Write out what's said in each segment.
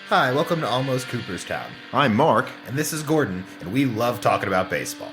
Hi, welcome to Almost Cooperstown. I'm Mark. And this is Gordon, and we love talking about baseball.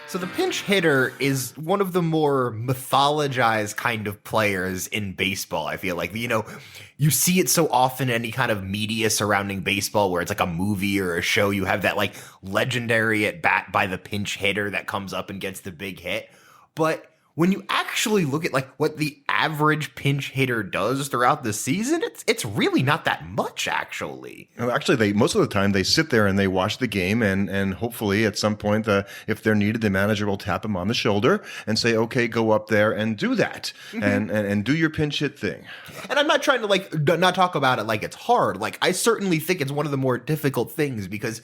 So the pinch hitter is one of the more mythologized kind of players in baseball, I feel like. You see it so often in any kind of media surrounding baseball where it's like a movie or a show. You have that like legendary at bat by the pinch hitter that comes up and gets the big hit. But when you actually look at like what the average pinch hitter does throughout the season, it's really not that much, actually. Actually, most of the time they sit there and they watch the game, and hopefully at some point, if they're needed, the manager will tap them on the shoulder and say, "Okay, go up there and do that, and do your pinch hit thing." And I'm not trying to not talk about it like it's hard. Like, I certainly think it's one of the more difficult things because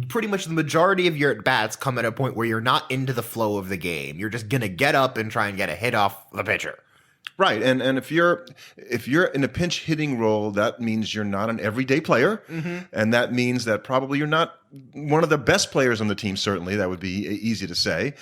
pretty much the majority of your at bats come at a point where you're not into the flow of the game. You're just gonna get up and try and get a hit off the pitcher. Right, and if you're in a pinch hitting role, that means you're not an everyday player, and that means that probably you're not one of the best players on the team. Certainly, that would be easy to say.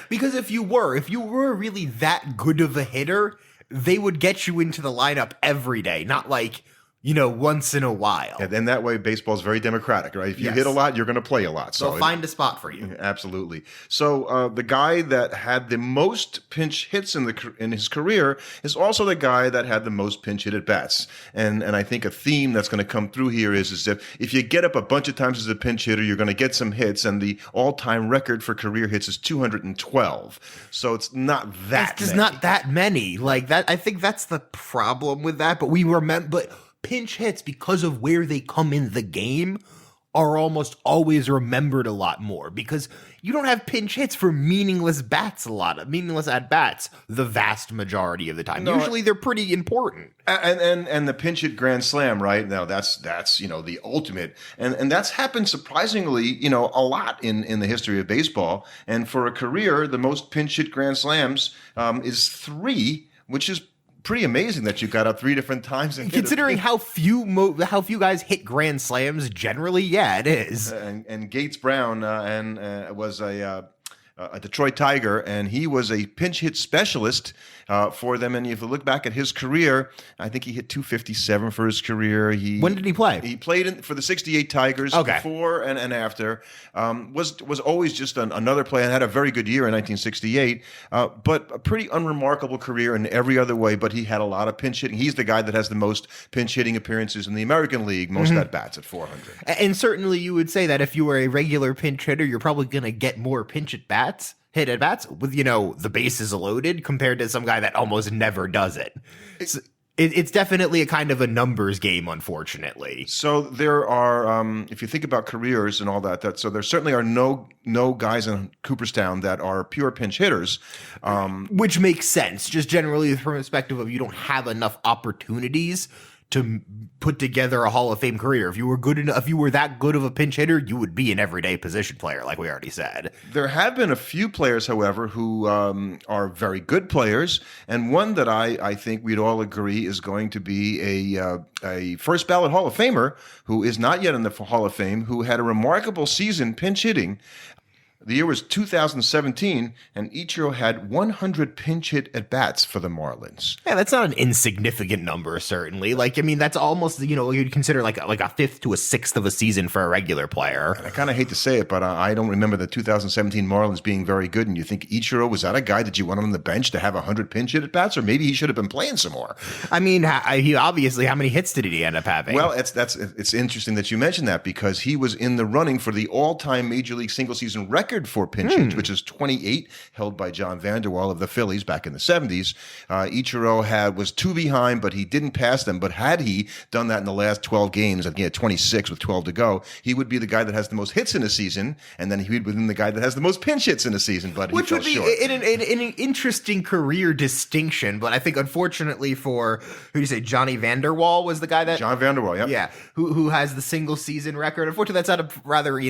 Because if you were really that good of a hitter, they would get you into the lineup every day, not like, once in a while. And then that way, baseball is very democratic, right? If you hit a lot, you're going to play a lot. So they'll find a spot for you. Absolutely. So the guy that had the most pinch hits in his career is also the guy that had the most pinch hit at bats. And I think a theme that's going to come through here is that if you get up a bunch of times as a pinch hitter, you're going to get some hits. And the all-time record for career hits is 212. So it's not that many. Not that many. Like that. I think that's the problem with that. But we remember. Pinch hits, because of where they come in the game, are almost always remembered a lot more because you don't have pinch hits for meaningless at bats the vast majority of the time. Usually they're pretty important. And the pinch hit grand slam, right? Now that's the ultimate. And that's happened surprisingly, a lot in the history of baseball. And for a career, the most pinch hit grand slams is 3, which is pretty amazing that you got up 3 different times. And considering how few guys hit grand slams generally, yeah, it is. And Gates Brown was a Detroit Tiger, and he was a pinch hit specialist for them. And if you look back at his career, I think he hit 257 for his carear. When did he play? He played for the 68 Tigers before and after. Was always just another player and had a very good year in 1968, but a pretty unremarkable career in every other way. But he had a lot of pinch hitting. He's the guy that has the most pinch hitting appearances in the American League, most at bats at 400. And certainly you would say that if you were a regular pinch hitter, you're probably going to get more hit at bats with, the bases loaded compared to some guy that almost never does it. It's definitely a kind of a numbers game, unfortunately. So there are, if you think about careers and all that, so there certainly are no guys in Cooperstown that are pure pinch hitters. Which makes sense, just generally from the perspective of you don't have enough opportunities to put together a Hall of Fame career. If you were that good of a pinch hitter, you would be an everyday position player, like we already said. There have been a few players, however, who are very good players, and one that I think we'd all agree is going to be a first ballot Hall of Famer who is not yet in the Hall of Fame, who had a remarkable season pinch hitting. The year was 2017, and Ichiro had 100 pinch hit at bats for the Marlins. Yeah, that's not an insignificant number, certainly. That's almost, you'd consider like a fifth to a sixth of a season for a regular player. And I kind of hate to say it, but I don't remember the 2017 Marlins being very good. And you think Ichiro, was that a guy that you wanted on the bench to have 100 pinch hit at bats, or maybe he should have been playing some more? I mean, he obviously, how many hits did he end up having? Well, it's interesting that you mentioned that because he was in the running for the all-time Major League single-season record for pinch hits, which is 28, held by John Vanderwall of the Phillies back in the 70s. Ichiro was 2 behind, but he didn't pass them. But had he done that in the last 12 games, I think he had 26 with 12 to go, he would be the guy that has the most hits in a season, and then he would be the guy that has the most pinch hits in a season. But which would be an interesting career distinction. But I think, unfortunately, for who do you say, Johnny Vanderwall was the guy that John Vanderwall, yeah, who has the single season record. Unfortunately, that's not a rather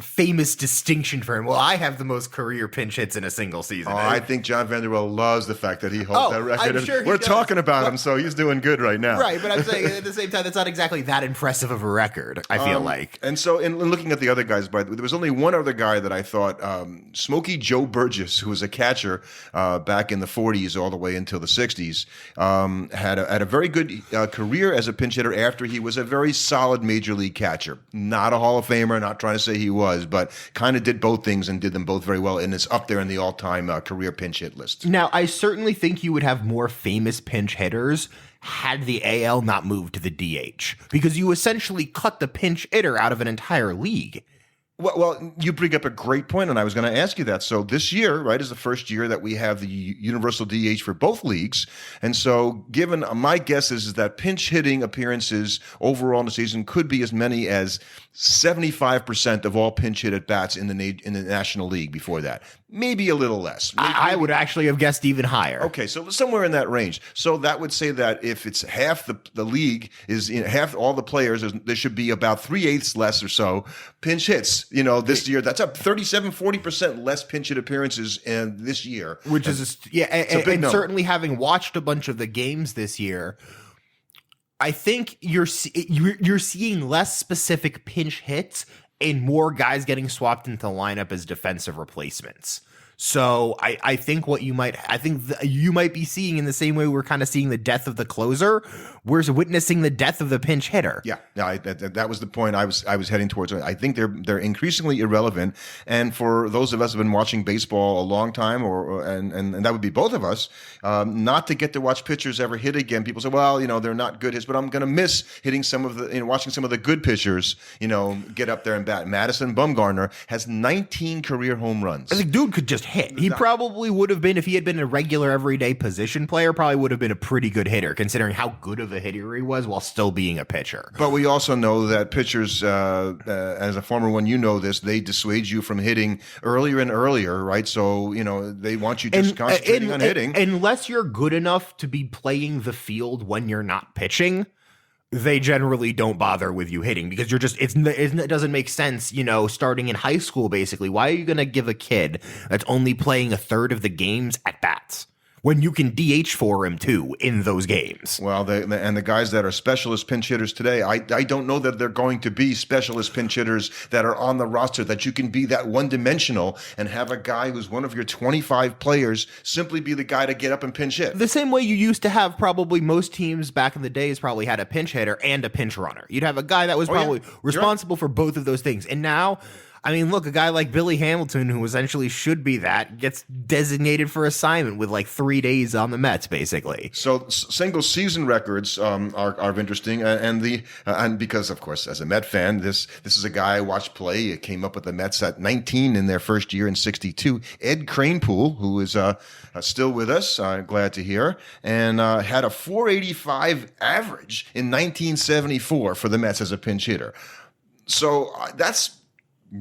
famous distinction for him. Well, I have the most career pinch hits in a single season. Oh, I think John Vanderwell loves the fact that he holds that record. I'm sure we're talking about him, so he's doing good right now. Right, but I'm saying at the same time, that's not exactly that impressive of a record, I feel like. And so in looking at the other guys, there was only one other guy that I thought, Smokey Joe Burgess, who was a catcher back in the 40s all the way until the 60s, had a very good career as a pinch hitter after he was a very solid major league catcher. Not a Hall of Famer, not trying to say he was, but kind of did both things and did them both very well, and is up there in the all-time career pinch hit list. Now, I certainly think you would have more famous pinch hitters had the AL not moved to the DH, because you essentially cut the pinch hitter out of an entire league. Well, you bring up a great point, and I was going to ask you that. So this year, right, is the first year that we have the universal DH for both leagues. And so given my guess is that pinch hitting appearances overall in the season could be as many as 75% of all pinch hit at bats in the National League before that. Maybe a little less. I would actually have guessed even higher. Okay, so somewhere in that range. So that would say that if it's half the league is half all the players, there should be about 3/8 less or so pinch hits. This year that's up 37-40% less pinch hit appearances this year, which is and certainly having watched a bunch of the games this year, I think you're seeing less specific pinch hits and more guys getting swapped into the lineup as defensive replacements. So I think you might be seeing in the same way we're kind of seeing the death of the closer, we're witnessing the death of the pinch hitter. Yeah, that was the point I was heading towards. I think they're increasingly irrelevant, and for those of us who have been watching baseball a long time, and that would be both of us, not to get to watch pitchers ever hit again. People say, well, they're not good hits, but I'm going to miss hitting some of the, watching some of the good pitchers, get up there and bat. Madison Bumgarner has 19 career home runs. I think dude could just hit. He probably would have been, if he had been a regular everyday position player, probably would have been a pretty good hitter considering how good of a hitter he was while still being a pitcher. But we also know that pitchers, as a former one, they dissuade you from hitting earlier and earlier, right? So, they want you just concentrating on hitting. Unless you're good enough to be playing the field when you're not pitching, they generally don't bother with you hitting because it doesn't make sense, starting in high school, basically. Why are you going to give a kid that's only playing a third of the games at bats when you can DH for him too in those games? Well, the guys that are specialist pinch hitters today, I don't know that they're going to be specialist pinch hitters that are on the roster, that you can be that one-dimensional and have a guy who's one of your 25 players simply be the guy to get up and pinch hit. The same way you used to have, probably most teams back in the days probably had a pinch hitter and a pinch runner. You'd have a guy that was responsible for both of those things. And now, look, a guy like Billy Hamilton, who essentially should be that, gets designated for assignment with 3 days on the Mets, basically. So single season records are interesting, and because, of course, as a Met fan, this is a guy I watched play. It came up with the Mets at 19 in their first year in '62. Ed Kranepool, who is still with us, glad to hear, and had a .485 average in 1974 for the Mets as a pinch hitter. So that's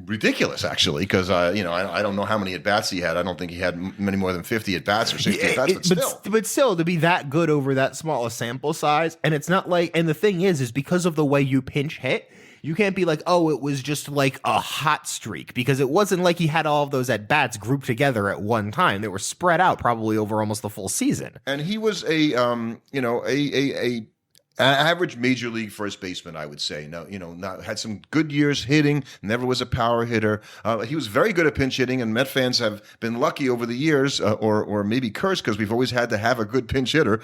ridiculous, actually, because I don't know how many at bats he had. I don't think he had many more than 50 at bats or 60 at bats. But still, to be that good over that small a sample size, and it's not and the thing is because of the way you pinch hit, you can't be like, oh, it was just like a hot streak, because it wasn't like he had all of those at bats grouped together at one time. They were spread out probably over almost the full season. And he was a average major league first baseman, I would say. Had some good years hitting, never was a power hitter. He was very good at pinch hitting, and Met fans have been lucky over the years, or maybe cursed, because we've always had to have a good pinch hitter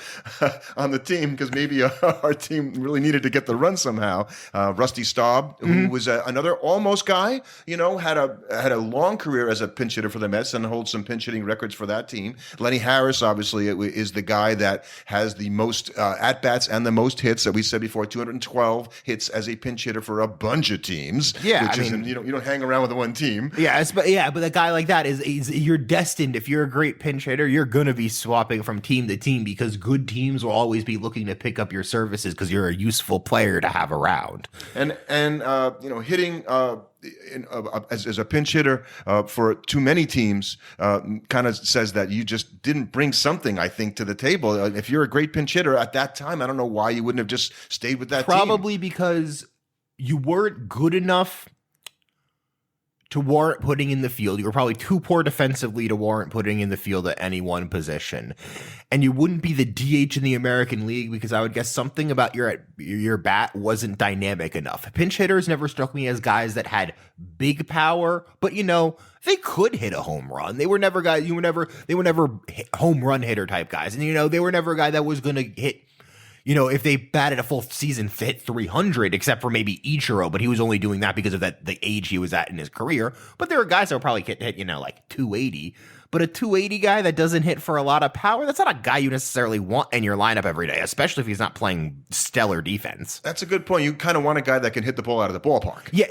on the team, because maybe our team really needed to get the run somehow. Rusty Staub, who was another almost guy, had a long career as a pinch hitter for the Mets and holds some pinch hitting records for that team. Lenny Harris, obviously, is the guy that has the most at-bats and the most hits that we said before, 212 hits as a pinch hitter for a bunch of teams. Yeah, you don't hang around with one team. But a guy like that is you're destined. If you're a great pinch hitter, you're gonna be swapping from team to team, because good teams will always be looking to pick up your services because you're a useful player to have around. And hitting as a pinch hitter for too many teams kind of says that you just didn't bring something, I think, to the table. If you're a great pinch hitter at that time, I don't know why you wouldn't have just stayed with that team. Probably because you weren't good enough to warrant putting in the field. You were probably too poor defensively to warrant putting in the field at any one position. And you wouldn't be the DH in the American League because I would guess something about your bat wasn't dynamic enough. Pinch hitters never struck me as guys that had big power, but they could hit a home run. They were never guys, they were never home run hitter type guys. And they were never a guy that was going to hit, if they batted a full season, hit 300, except for maybe Ichiro, but he was only doing that because of the age he was at in his career. But there are guys that will probably hit, like 280. But a 280 guy that doesn't hit for a lot of power, that's not a guy you necessarily want in your lineup every day, especially if he's not playing stellar defense. That's a good point. You kind of want a guy that can hit the ball out of the ballpark. Yeah,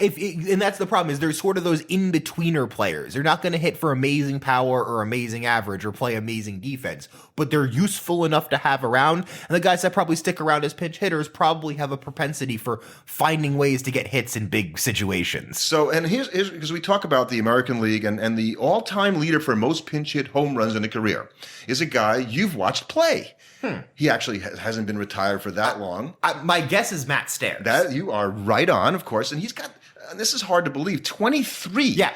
and that's the problem, is there's sort of those in-betweener players. They're not going to hit for amazing power or amazing average or play amazing defense, but they're useful enough to have around. And the guys that probably stick around as pinch hitters probably have a propensity for finding ways to get hits in big situations. So, and here's because we talk about the American League, and the all-time leader for most pinch hit home runs in a career is a guy you've watched play. He actually hasn't been retired for that long. My guess is Matt Stairs. That you are right on, of course. And he's got, and this is hard to believe, 23. Yeah.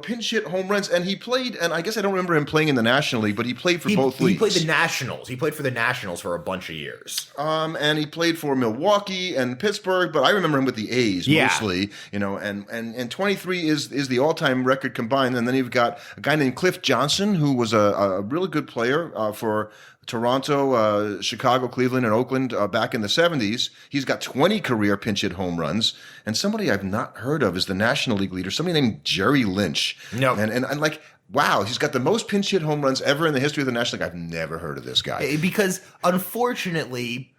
Pinch hit home runs. And he played, and I guess I don't remember him playing in the National League, but he played for both leagues. He played the Nationals. He played for the Nationals for a bunch of years. And he played for Milwaukee and Pittsburgh, but I remember him with the A's mostly, and 23 is the all-time record combined. And then you've got a guy named Cliff Johnson, who was a really good player for Toronto, Chicago, Cleveland, and Oakland back in the 70s. He's got 20 career pinch hit home runs. And somebody I've not heard of is the National League leader, somebody named Jerry Lynch. No. And I'm like, wow, he's got the most pinch hit home runs ever in the history of the National League. I've never heard of this guy. Because unfortunately,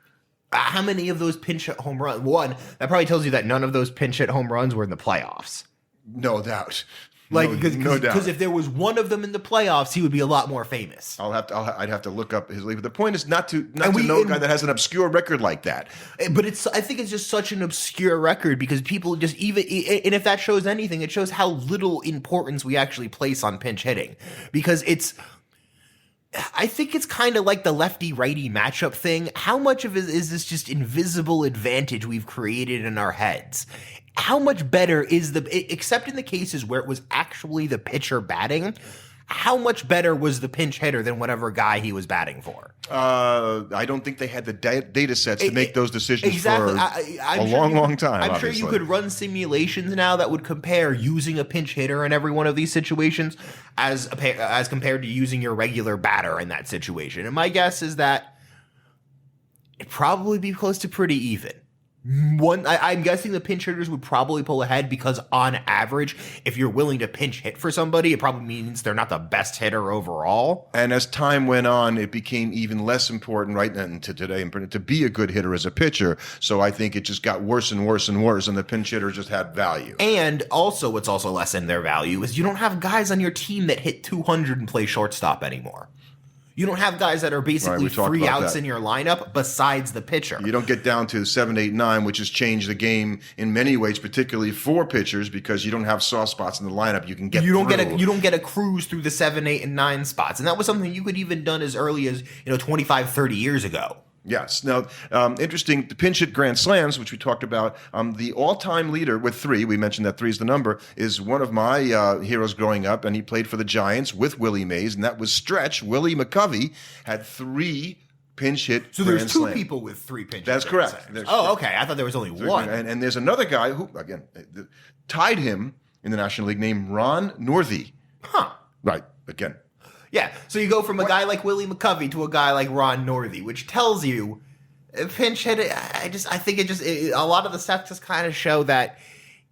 how many of those pinch hit home runs? One, that probably tells you that none of those pinch hit home runs were in the playoffs. No doubt. Because if there was one of them in the playoffs, he would be a lot more famous. I'd have to look up his league. But the point is not to know a guy that has an obscure record like that. But I think it's just such an obscure record because people and if that shows anything, it shows how little importance we actually place on pinch hitting. Because I think it's kind of like the lefty-righty matchup thing. How much of it is this just invisible advantage we've created in our heads? How much better is except in the cases where it was actually the pitcher batting, how much better was the pinch hitter than whatever guy he was batting for? I don't think they had the data sets to make those decisions for a long time. I'm sure you could run simulations now that would compare using a pinch hitter in every one of these situations as compared to using your regular batter in that situation. And my guess is that it'd probably be close to pretty even. I'm guessing the pinch hitters would probably pull ahead because on average, if you're willing to pinch hit for somebody, it probably means they're not the best hitter overall. And as time went on, it became even less important, right? And to today, to be a good hitter as a pitcher. So I think it just got worse and worse and worse, and the pinch hitter just had value. And also, what's also lessened their value is you don't have guys on your team that hit 200 and play shortstop anymore. You don't have guys that are basically 3 outs in your lineup besides the pitcher. You don't get down to 7, 8, 9, which has changed the game in many ways, particularly for pitchers, because you don't have soft spots in the lineup. You can get you don't get a cruise through the 7, 8, and 9 spots, and that was something you could even done as early as 25, 30 years ago. Yes. Now, interesting, the pinch hit grand slams, which we talked about, the all-time leader with 3, we mentioned that 3 is the number, is one of my heroes growing up, and he played for the Giants with Willie Mays, and that was Stretch. Willie McCovey had 3 pinch hit So grand there's 2 slam. people with 3 pinch hit. That's correct. Okay. I thought there was only 1. And there's another guy who, again, tied him in the National League named Ron Northey. Huh. Right. Again. Yeah, so you go from a guy like Willie McCovey to a guy like Ron Northey, which tells you pinch hit. I think a lot of the stats just kind of show that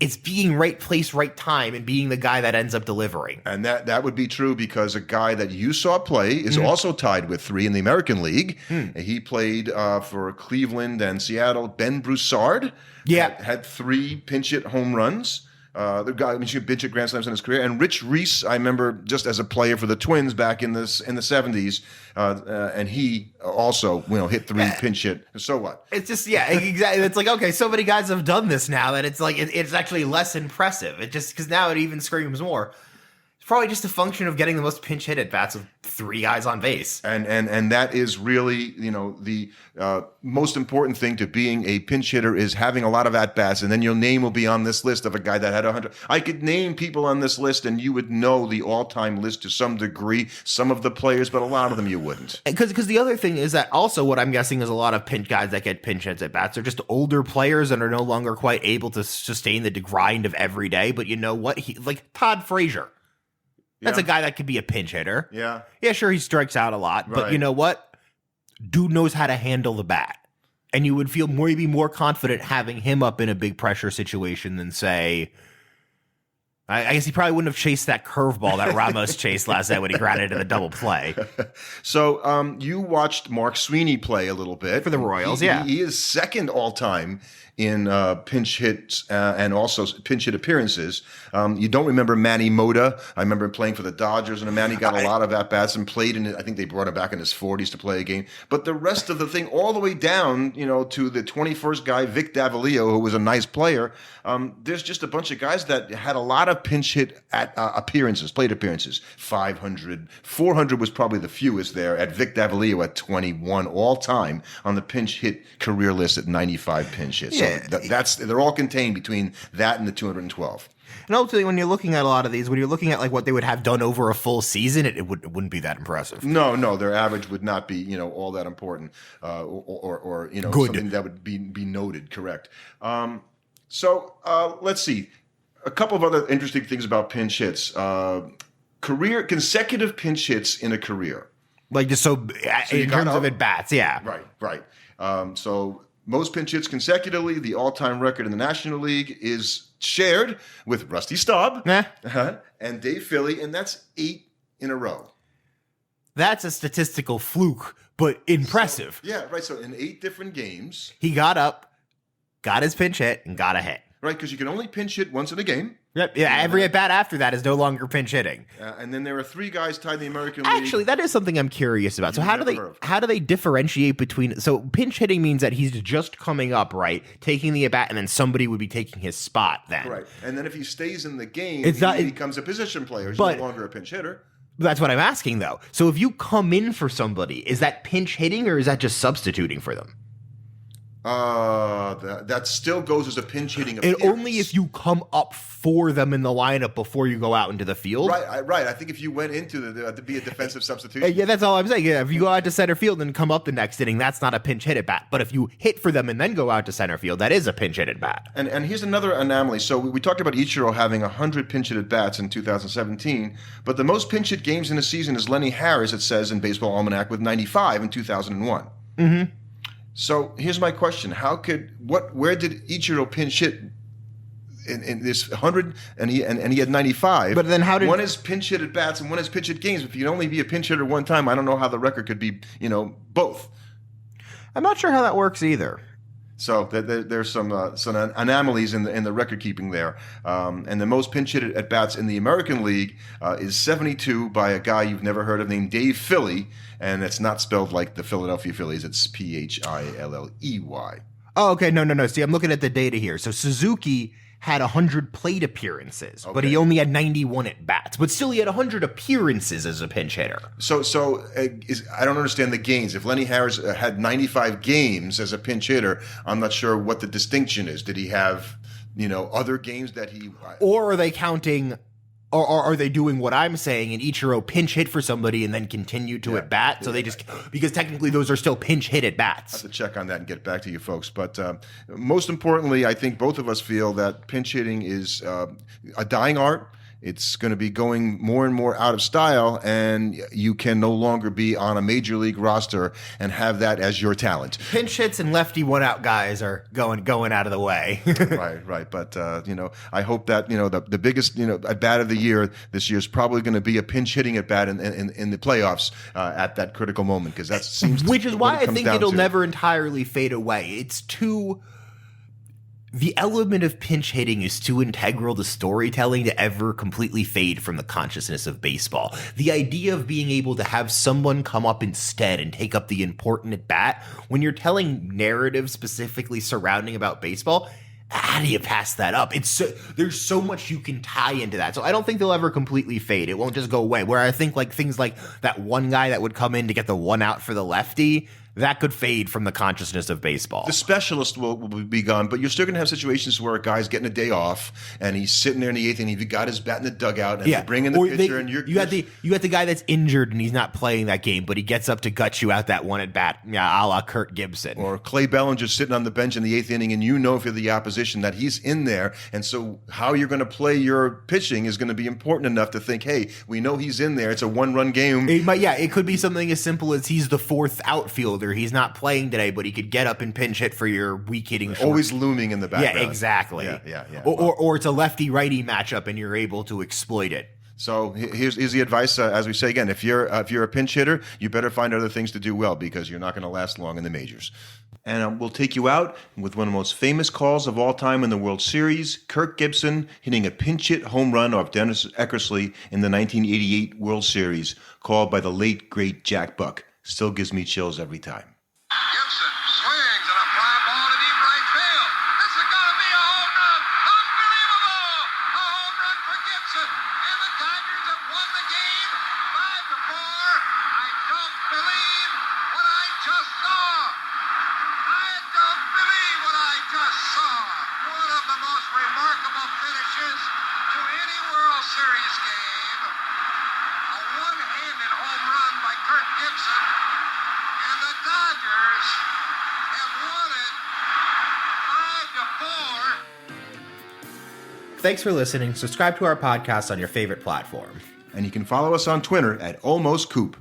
it's being right place, right time, and being the guy that ends up delivering. And that would be true because a guy that you saw play is also tied with 3 in the American League. He played for Cleveland and Seattle. Ben Broussard had 3 pinch hit home runs. The guy, he pinch hit grand slams in his career, and Rich Reese, I remember just as a player for the Twins back in the 70s, and he also hit 3 pinch hit. So what? It's just exactly. It's like, okay, so many guys have done this now that it's like it's actually less impressive. It just because now it even screams more. probably just a function of getting the most pinch hit at bats with 3 guys on base. And that is really, the most important thing to being a pinch hitter is having a lot of at-bats, and then your name will be on this list of a guy that had 100. I could name people on this list, and you would know the all-time list to some degree, some of the players, but a lot of them you wouldn't. Because the other thing is that also what I'm guessing is a lot of pinch guys that get pinch hits at bats are just older players and are no longer quite able to sustain the grind of every day. But you know what? Like Todd Frazier. That's a guy that could be a pinch hitter. Yeah. Yeah, sure, he strikes out a lot, but you know what? Dude knows how to handle the bat. And you would feel maybe more confident having him up in a big pressure situation than, say, I guess he probably wouldn't have chased that curveball that Ramos chased last night when he grounded into the double play. So you watched Mark Sweeney play a little bit. For the Royals, He is second all-time in pinch hits and also pinch hit appearances. You don't remember Manny Mota. I remember him playing for the Dodgers, and Manny got a lot of at-bats and played in it. I think they brought him back in his 40s to play a game. But the rest of the thing, all the way down, to the 21st guy, Vic Davalillo, who was a nice player, there's just a bunch of guys that had a lot of pinch hit at plate appearances. 500. 400 was probably the fewest there at Vic Davalillo at 21 all-time on the pinch hit career list at 95 pinch hits. Yeah. So they're all contained between that and the 212. And ultimately, when you're looking at a lot of these, when you're looking at like what they would have done over a full season, it wouldn't be that impressive. No, their average would not be all that important, or Good. Something that would be noted. Correct. So let's see. A couple of other interesting things about pinch hits. Consecutive pinch hits in a career. Like just so in terms of at bats, yeah. Right. So most pinch hits consecutively, the all-time record in the National League is shared with Rusty Staub and Dave Philly, and that's 8 in a row. That's a statistical fluke, but impressive. So in 8 different games, he got up, got his pinch hit, and got a hit. Right, because you can only pinch hit once in a game. Yep. Yeah, every at bat after that is no longer pinch hitting. And then there are 3 guys tied in the American League. Actually, that is something I'm curious about. So how do they differentiate between? So pinch hitting means that he's just coming up, right, taking the at bat, and then somebody would be taking his spot. Then right, and then if he stays in the game, he becomes a position player. He's no longer a pinch hitter. That's what I'm asking, though. So if you come in for somebody, is that pinch hitting or is that just substituting for them? That still goes as a pinch hitting appearance. And only if you come up for them in the lineup before you go out into the field. Right. I think if you went into to be a defensive substitution. Yeah, that's all I'm saying. Yeah, if you go out to center field and come up the next inning, that's not a pinch hit at bat. But if you hit for them and then go out to center field, that is a pinch hit at bat. And here's another anomaly. So we talked about Ichiro having 100 pinch hit at bats in 2017, but the most pinch hit games in a season is Lenny Harris, it says in Baseball Almanac, with 95 in 2001. Mm-hmm. So here's my question: where did Ichiro pinch hit in this 100 and he had 95? But then how did one is pinch hit at bats and one is pinch hit games? If you can only be a pinch hitter one time, I don't know how the record could be both. I'm not sure how that works either. So there's some anomalies in the record keeping there, and the most pinch hit at bats in the American League is 72 by a guy you've never heard of named Dave Philly, and it's not spelled like the Philadelphia Phillies. It's Philley. Oh, okay. No. See, I'm looking at the data here. So Suzuki had 100 plate appearances, but he only had 91 at bats. But still, he had 100 appearances as a pinch hitter. So I don't understand the gains. If Lenny Harris had 95 games as a pinch hitter, I'm not sure what the distinction is. Did he have, other games that he... Or are they counting... Or are they doing what I'm saying and Ichiro pinch hit for somebody and then continue to at bat? So they just, because technically those are still pinch hit at bats. I have to check on that and get back to you folks. But most importantly, I think both of us feel that pinch hitting is a dying art. It's going to be going more and more out of style, and you can no longer be on a major league roster and have that as your talent. Pinch hits and lefty one-out guys are going out of the way. Right. But I hope that the biggest at bat of the year this year is probably going to be a pinch hitting at bat in the playoffs at that critical moment, because that seems which is why I think it'll never entirely fade away. It's too. The element of pinch hitting is too integral to storytelling to ever completely fade from the consciousness of baseball. The idea of being able to have someone come up instead and take up the important at bat when you're telling narrative specifically surrounding about baseball, how do you pass that up? There's so much you can tie into that. So I don't think they'll ever completely fade. It won't just go away. Where I think like things like that one guy that would come in to get the one out for the lefty, that could fade from the consciousness of baseball. The specialist will be gone, but you're still going to have situations where a guy's getting a day off and he's sitting there in the eighth inning. He's got his bat in the dugout and they bring in the pitcher. And you got the guy that's injured and he's not playing that game, but he gets up to gut you out that one at bat, a la Kurt Gibson. Or Clay Bellinger sitting on the bench in the eighth inning, and you know if you're the opposition that he's in there. And so how you're going to play your pitching is going to be important enough to think, hey, we know he's in there. It's a one-run game. It could be something as simple as he's the fourth outfielder. He's not playing today, but he could get up and pinch hit for your weak hitting short. Always looming in the background. Yeah, exactly. Yeah. Or it's a lefty-righty matchup and you're able to exploit it. So here's the advice, as we say again, if you're a pinch hitter, you better find other things to do well because you're not going to last long in the majors. And we'll take you out with one of the most famous calls of all time in the World Series, Kirk Gibson hitting a pinch hit home run off Dennis Eckersley in the 1988 World Series, called by the late, great Jack Buck. Still gives me chills every time. Gibson swings and a fly ball to deep right field. This is going to be a home run. Unbelievable! A home run for Gibson. And the Tigers have won the game 5-4. I don't believe what I just saw. I don't believe what I just saw. One of the most remarkable finishes to any World Series game. A one-handed home run by Kirk Gibson. And the Dodgers have won it 5-4. Thanks for listening. Subscribe to our podcast on your favorite platform. And you can follow us on Twitter at AlmostCoop.